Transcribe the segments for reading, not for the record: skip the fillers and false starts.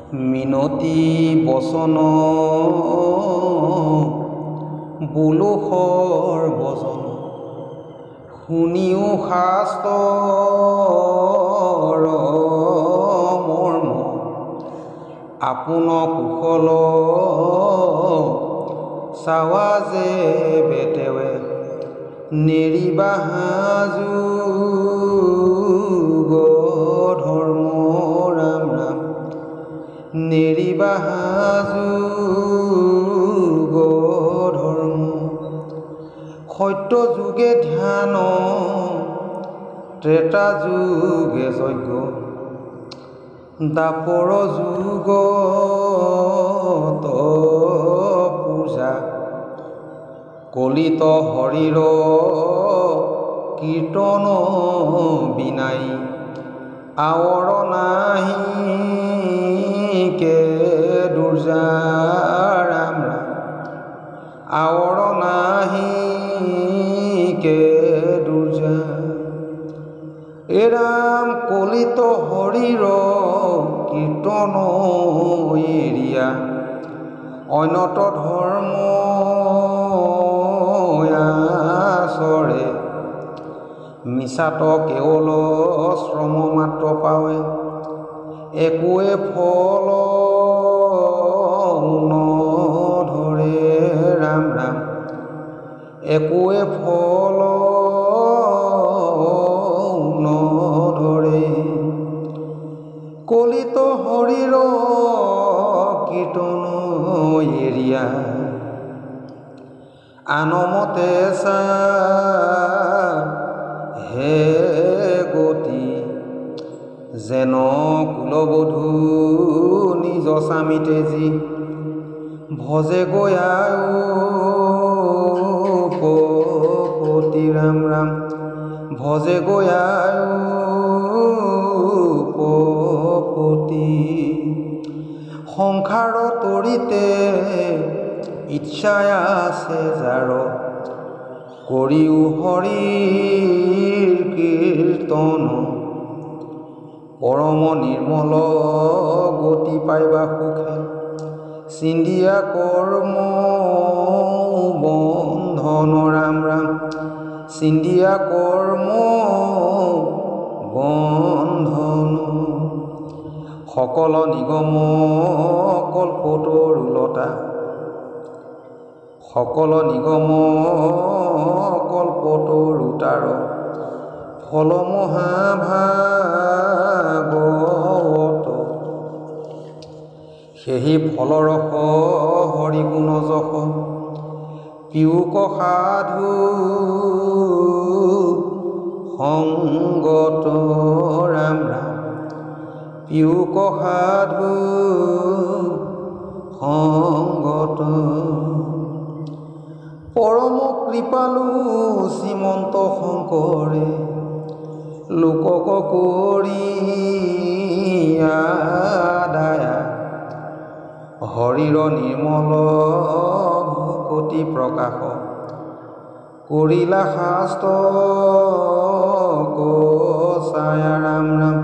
মিনতি বচন বোলোষৰ বচন শুনিও শাস্ত্ৰৰ মৰ্ম আপোন কুশল চাৱা যে বেটেৱে নেৰিবা যুগ ধৰ্ম ৰাম ৰাম নেৰিবা যুগ ধৰ্ম সত্য যুগে ধ্যান ত্ৰেতা যুগে যজ্ঞ দাপৰ যুগত পূজা কলিত হৰিৰ কীৰ্তন বিনাই আৱৰ নাহিকে দুৰ্জা ৰাম ৰাম আৱৰ নাহিকে দুৰ্জা এ ৰাম কলিত হৰিৰ কীৰ্তন এৰিয়া অন্যত ধৰ্ম আচৰে মিছাত কেৱল শ্ৰম মাত্ৰ পাৱে একোৱে ফল নধৰে ৰাম ৰাম একোৱে ফল নধৰে কলিত হৰিৰ কীৰ্তন এৰিয়া আনমতে চা হে গতি যেন কুলবধূ নিজ স্বামী তেজী ভজে গয়াপতি ৰাম ৰাম ভজে গয়াপতি সংসাৰ তৰিতে ইচ্ছাই আছে যাৰ কৰিও হৰিৰ কীৰ্তন পৰম নিৰ্মল গতি পাইবা সুখে চিন্দিয়া কৰ্ম বন্ধন ৰাম ৰাম চিন্দিয়া কৰ্ম বন্ধন সকল নিগম কল্পতৰুলতা সকল নিগম কল্পতৰুতাৰ ফল মহাভাগৱত সেহি ফলৰস হৰিগুণ যশ পিয়ুক সাধু সংগত ৰাম ৰাম পিয়ুক সাধু সংগত পৰম কৃপালু শ্ৰীমন্ত শংকৰে লোকক কৰি দায়া হৰিৰ নিৰ্মল ভকতি প্ৰকাশ কৰিলা শাস্ত্ৰ কচায়া ৰাম ৰাম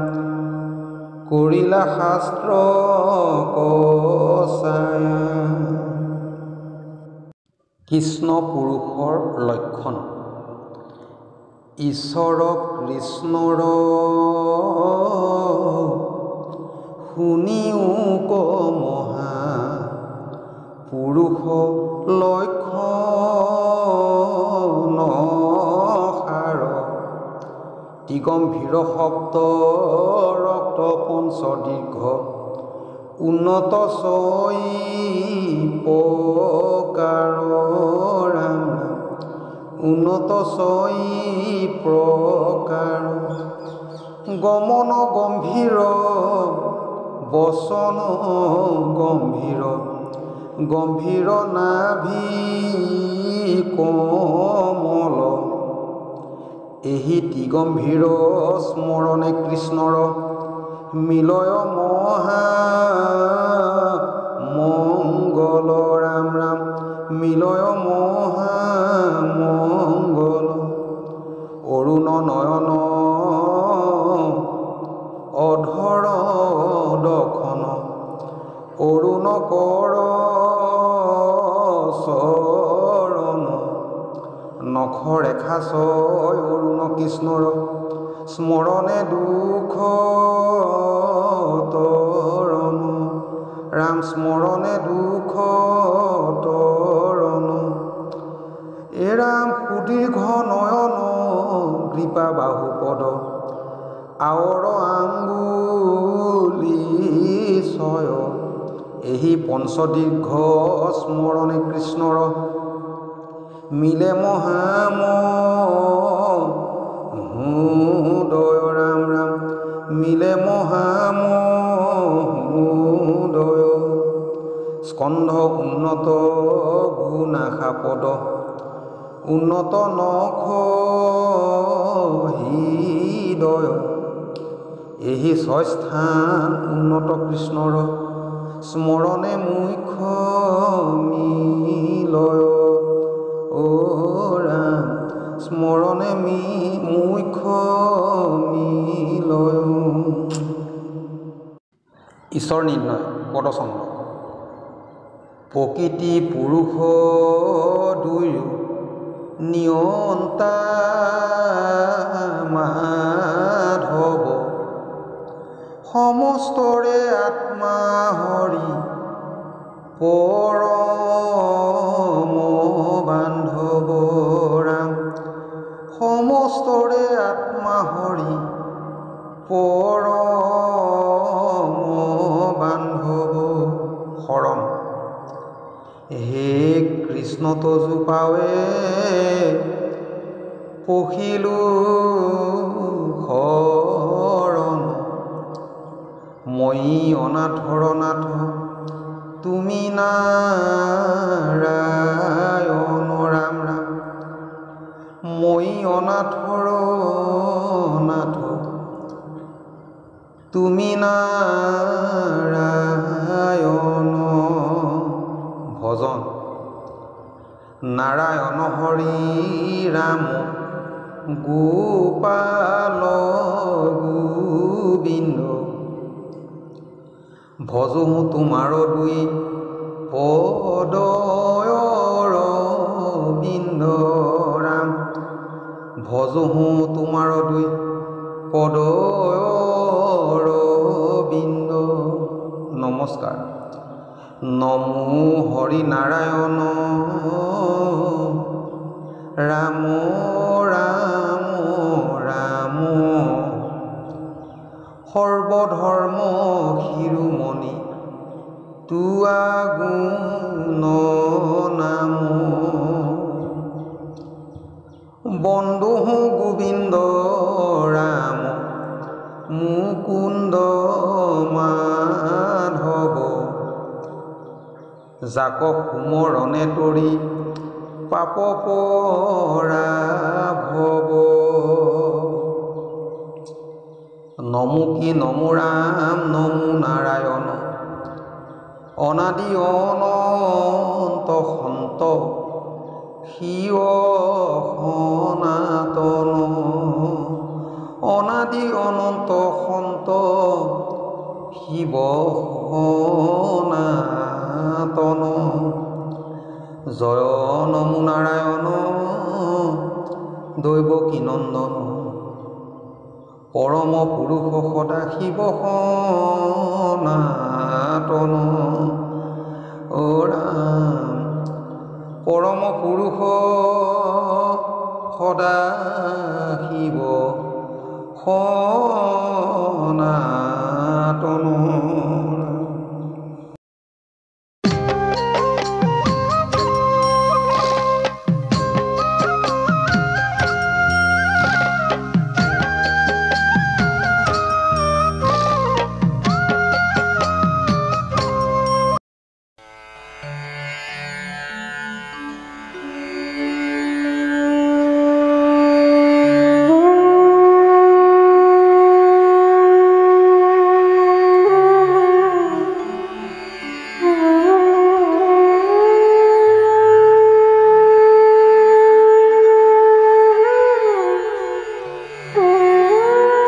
কৰিলা শাস্ত্ৰ কচায়া কৃষ্ণ পুৰুষৰ লক্ষণ ঈশ্বৰ কৃষ্ণৰ শুনিও ক মহা পুৰুষ লক্ষণ সাৰ দিগম্ভীৰ শব্দ ৰক্ত পঞ্চদীৰ্ঘ উন্নত চৈ প্ৰকাৰ ৰাম ৰাম উন্নত চৈ প্ৰকাৰ গমন গম্ভীৰ বচন গম্ভীৰ গম্ভীৰ নাভি কমল এহি দিগম্ভীৰ স্মৰণে কৃষ্ণৰ মিলয় মহা মংগল ৰাম ৰাম মিলয় মহা মংগল অৰুণ নয়ন অধৰ দখন নখ ৰেখা ছয় অৰুণ কৃষ্ণৰ স্মৰণে দুখ তৰণ ৰাম স্মৰণে দুখ তৰণ এ ৰাম সুদীৰ্ঘ নয়ন কৃপা বাহুপদ আৱৰ আঙ্গুলি ছয় এহি পঞ্চদীৰ্ঘ স্মৰণে কৃষ্ণৰ মিলে মহামহোদয় ৰাম ৰাম মিলে মহামহোদয় স্কন্ধ উন্নত ভুনাশা পদ উন্নত নখ হৃদয় এহি ছয় স্থান উন্নত কৃষ্ণৰ স্মৰণে মুখ্য মিলয় ও ৰাম স্মৰণে মুখ্য মিলয়। ঈশ্বৰ নিৰ্ণয় পদচন্দ্ৰ প্ৰকৃতি পুৰুষ দুয়ো নিয়ন্তা মাধৱ সমস্তৰে আত্মা হৰি পৰম বান্ধৱ ৰাম সমস্তৰে আত্মা হৰি পৰম বান্ধৱ শৰণ হে কৃষ্ণ তজু পাৱে পখিলো শৰণ মই অনাথৰ নাথ তুমি নাৰায়ণ ৰাম ৰাম মই অনাথৰ নাথ তুমি নাৰায়ণ ভজন নাৰায়ণ হৰি ৰাম গোপাল গোবিন্দ ভজোঁ তোমাৰ দুই পদয়ৰ বিন্দ ৰাম ভজোঁ তোমাৰ দুই পদয়ৰ বিন্দ। নমস্কাৰ। নমো হৰি নাৰায়ণ ৰাম ৰাম ৰাম সৰ্বধৰ্ম শিৰোমণি তোৱা গুণ নাম বন্দো গোবিন্দ ৰাম মুকুন্দ মাধৱ যাক সুমৰণে তৰি পাপ পৰাভৱ নমো কি নমো ৰাম নমো নাৰায়ণ অনাদি অনন্ত সন্ত শিৱ সনাতন অনাদি অনন্ত সন্ত শিৱ সনাতন জয় নমো নাৰায়ণ দৈৱকী নন্দন পৰম পুৰুষ সদা শিৱ সনাতন ও ৰাম পৰম পুৰুষ সদা শিৱ